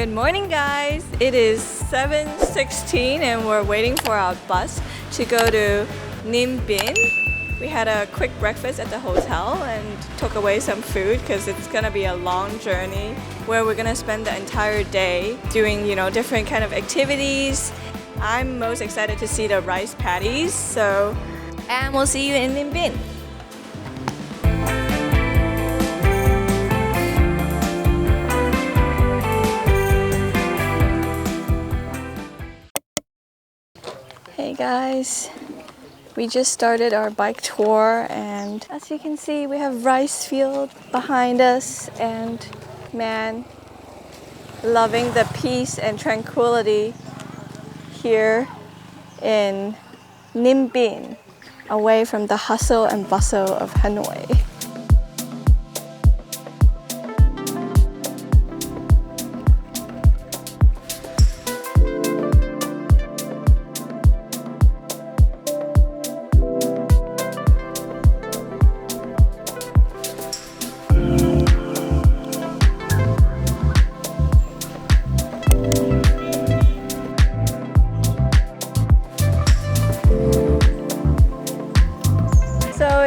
Good morning, guys. It is 7:16 and we're waiting for our bus to go to Ninh Binh. We had a quick breakfast at the hotel and took away some food because it's gonna be a long journey where we're gonna spend the entire day doing, different kind of activities. I'm most excited to see the Rice Patties, and we'll see you in Ninh Binh. Hey guys, we just started our bike tour and as you can see we have rice field behind us and man, loving the peace and tranquility here in Ninh Binh, away from the hustle and bustle of Hanoi.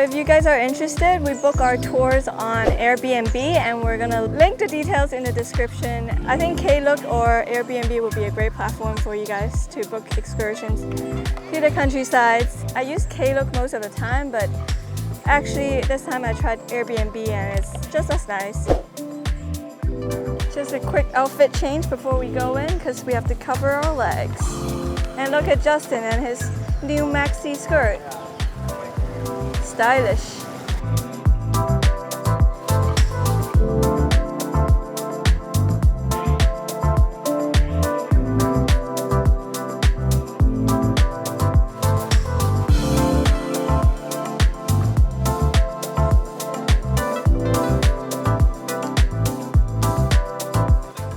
If you guys are interested, we book our tours on Airbnb and we're gonna link the details in the description. I think Klook or Airbnb will be a great platform for you guys to book excursions to the countrysides. I use Klook most of the time, but actually this time I tried Airbnb and it's just as nice. Just a quick outfit change before we go in because we have to cover our legs. And look at Justin and his new maxi skirt. Stylish.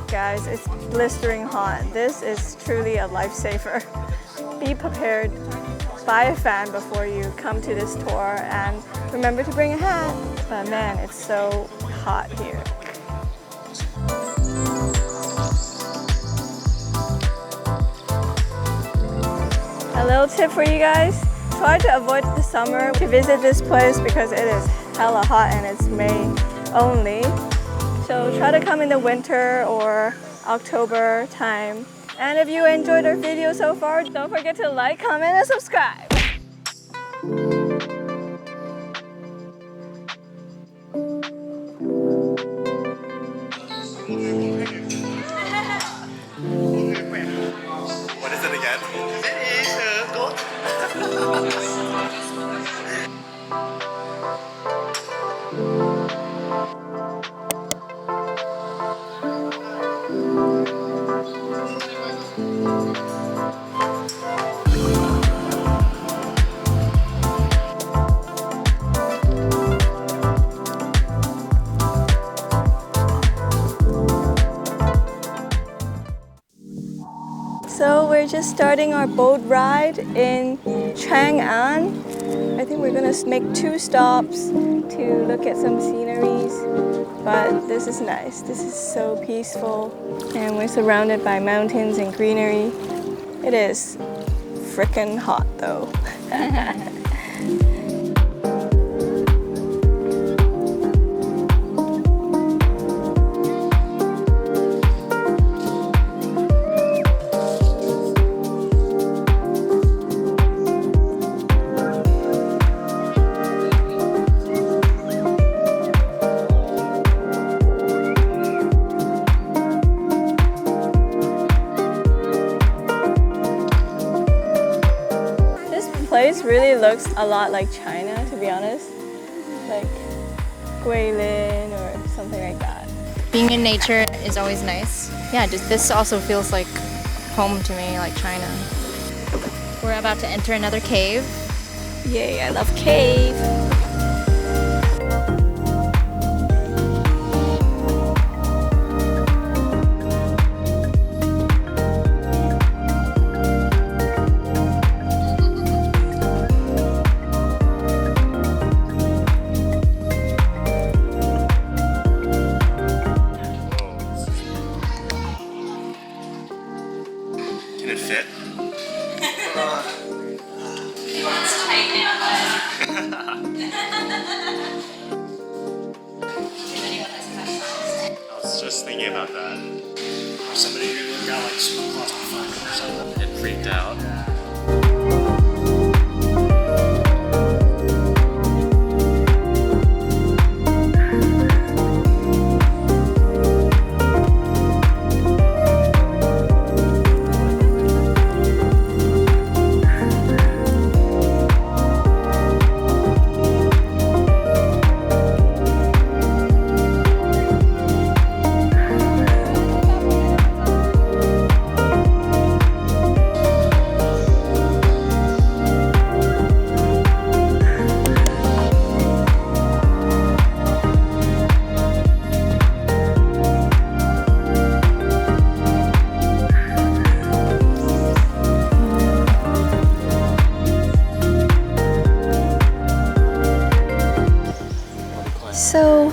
Guys, it's blistering hot. This is truly a lifesaver. Be prepared. Buy a fan before you come to this tour and remember to bring a hat. But man, it's so hot here. A little tip for you guys, try to avoid the summer to visit this place because it is hella hot and it's May only. So try to come in the winter or October time. And if you enjoyed our video so far, don't forget to like, comment, and subscribe. What is it again? It is a goat. So we're just starting our boat ride in Trang An. I think we're gonna make 2 stops to look at some sceneries, but this is nice. This is so peaceful and we're surrounded by mountains and greenery. It is frickin' hot though. Place really looks a lot like China, to be honest, like Guilin or something like that. Being in nature is always nice. Yeah, this also feels like home to me, like China. We're about to enter another cave. Yay, I love cave. I was just thinking about that. Somebody who got like super claustrophobic or something and freaked out. So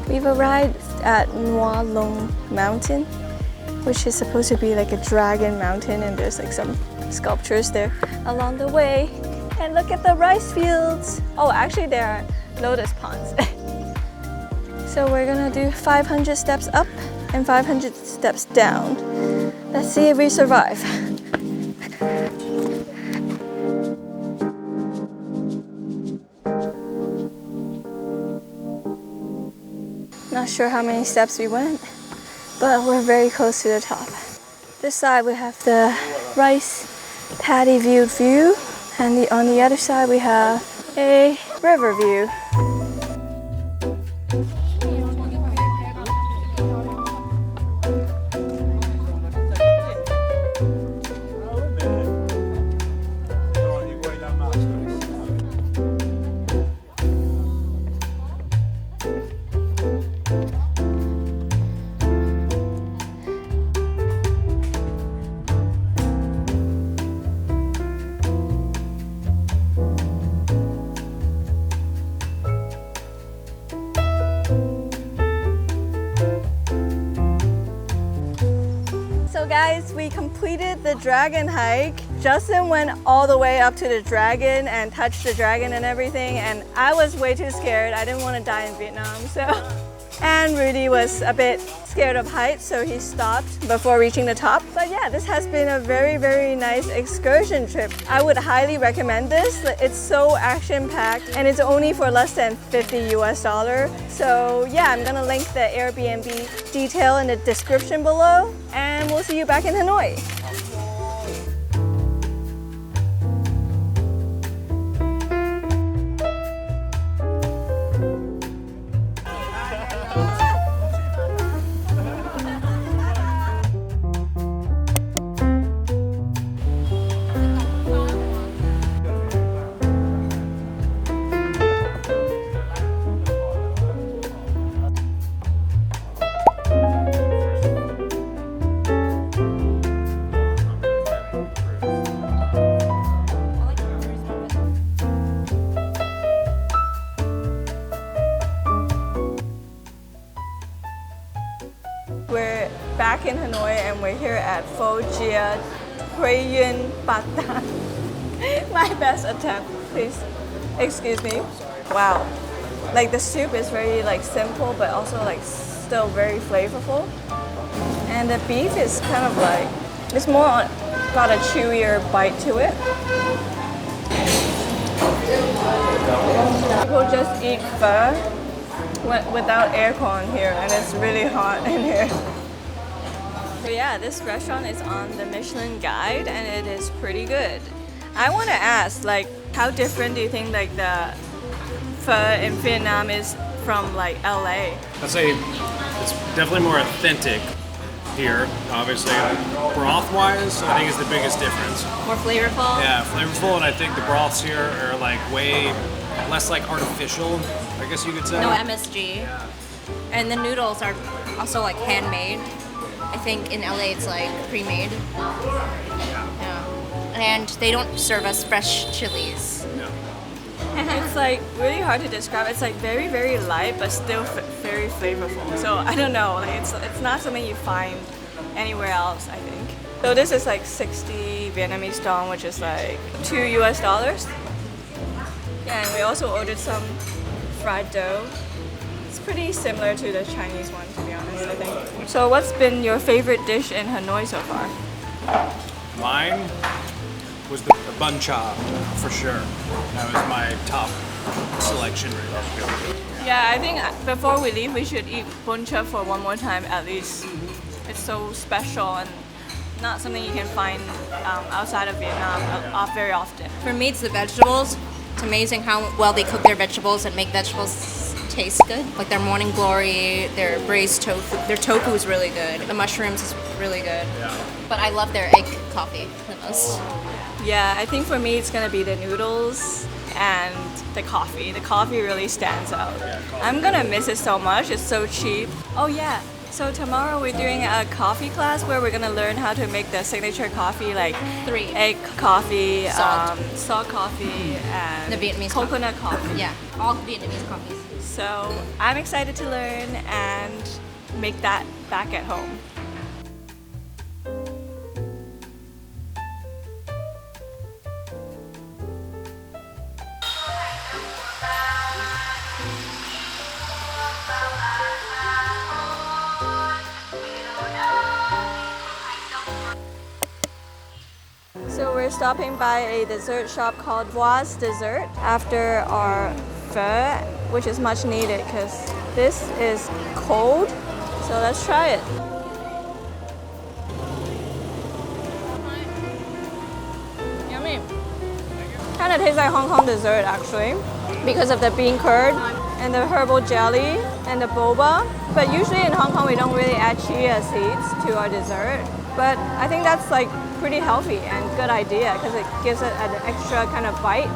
we've arrived at Hoa Lu mountain, which is supposed to be like a dragon mountain, and there's like some sculptures there along the way. And look at the rice fields. Oh, actually there are lotus ponds. So we're gonna do 500 steps up and 500 steps down. Let's see if we survive. Not sure how many steps we went, but we're very close to the top. This side we have the rice paddy view, and on the other side we have a river view. Guys, we completed the dragon hike. Justin went all the way up to the dragon and touched the dragon and everything, and I was way too scared. I didn't want to die in Vietnam, so. And Rudy was a bit scared of heights, so he stopped before reaching the top. But yeah, this has been a very nice excursion trip. I would highly recommend this. It's so action-packed and it's only for less than $50 US. So yeah, I'm gonna link the Airbnb detail in the description below, and we'll see you back in Hanoi. We're back in Hanoi and we're here at Pho Gia Thuy Yuen Pata. My best attempt, please excuse me. Wow, like the soup is very like simple but also like still very flavorful. And the beef is kind of like, it's more on, got a chewier bite to it. People just eat pho without aircon here, and it's really hot in here. So yeah, this restaurant is on the Michelin guide and it is pretty good. I want to ask, like, how different do you think like the pho in Vietnam is from like LA? I'd say it's definitely more authentic here, obviously. Broth-wise, I think is the biggest difference. More flavorful? Yeah, flavorful, and I think the broths here are like way less like artificial, I guess you could say. No MSG. Yeah. And the noodles are also like handmade. I think in LA it's like pre-made. Yeah. And they don't serve us fresh chilies. Yeah. It's like really hard to describe. It's like very light but still very flavorful. So I don't know, like it's not something you find anywhere else, I think. So this is like 60 Vietnamese dong, which is like $2 US. Yeah, and we also ordered some fried dough. It's pretty similar to the Chinese one, to be honest, I think. So what's been your favorite dish in Hanoi so far? Mine was the bun cha, for sure. That was my top selection right now. Yeah, I think before we leave, we should eat bun cha for one more time at least. It's so special and not something you can find outside of Vietnam very often. For me, it's the vegetables. It's amazing how well they cook their vegetables and make vegetables taste good. Like their morning glory, their braised tofu. Their tofu is really good. The mushrooms is really good. Yeah. But I love their egg coffee the most. Yeah, I think for me it's gonna be the noodles and the coffee. The coffee really stands out. I'm gonna miss it so much. It's so cheap. Oh yeah. So tomorrow we're doing a coffee class where we're gonna learn how to make the signature coffee, like 3 egg coffee, Salt. coffee, and The Vietnamese coconut coffee. Yeah, all Vietnamese coffees. So I'm excited to learn and make that back at home. So we're stopping by a dessert shop called Voi's Dessert after our pho, which is much needed because this is cold. So let's try it. Yummy. Kind of tastes like Hong Kong dessert actually because of the bean curd and the herbal jelly and the boba. But usually in Hong Kong we don't really add chia seeds to our dessert. But I think that's like pretty healthy and good idea because it gives it an extra kind of bite.